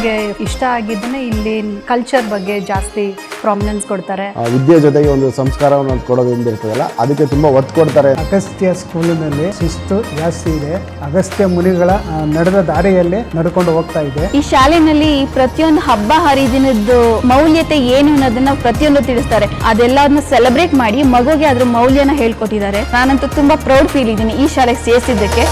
ನನಗೆ ಇಷ್ಟ ಆಗಿದ್ದನೇ ಇಲ್ಲಿ ಕಲ್ಚರ್ ಬಗ್ಗೆ ಜಾಸ್ತಿ ಪ್ರಾಮಿನೆನ್ಸ್ ಕೊಡ್ತಾರೆ. ವಿದ್ಯೆ ಜೊತೆಗೆ ಒಂದು ಸಂಸ್ಕಾರವನ್ನು ಕೊಡೋದ್ರಿಂದ ಇರ್ತದಲ್ಲ, ಅದಕ್ಕೆ ತುಂಬಾ ಒತ್ತು ಕೊಡ್ತಾರೆ. ಅಗಸ್ತ್ಯ ಸ್ಕೂಲಿನಲ್ಲಿ ಶಿಸ್ತು ಜಾಸ್ತಿ ಇದೆ. ಅಗಸ್ತ್ಯ ಮುನಿಗಳ ನಡೆದ ದಾರಿಯಲ್ಲಿ ನಡ್ಕೊಂಡು ಹೋಗ್ತಾ ಇದೆ. ಈ ಶಾಲೆಯಲ್ಲಿ ಪ್ರತಿಯೊಂದು ಹಬ್ಬ ಹರಿದಿನದ್ದು ಮೌಲ್ಯತೆ ಏನು ಅನ್ನೋದನ್ನ ಪ್ರತಿಯೊಂದು ತಿಳಿಸ್ತಾರೆ. ಅದೆಲ್ಲದನ್ನ ಸೆಲೆಬ್ರೇಟ್ ಮಾಡಿ ಮಗುಗೆ ಅದ್ರ ಮೌಲ್ಯನ ಹೇಳ್ಕೊಟ್ಟಿದ್ದಾರೆ. ನಾನಂತೂ ತುಂಬಾ ಪ್ರೌಡ್ ಫೀಲ್ ಇದ್ದೀನಿ ಈ ಶಾಲೆಗೆ ಸೇರಿಸಿದ್ದಕ್ಕೆ.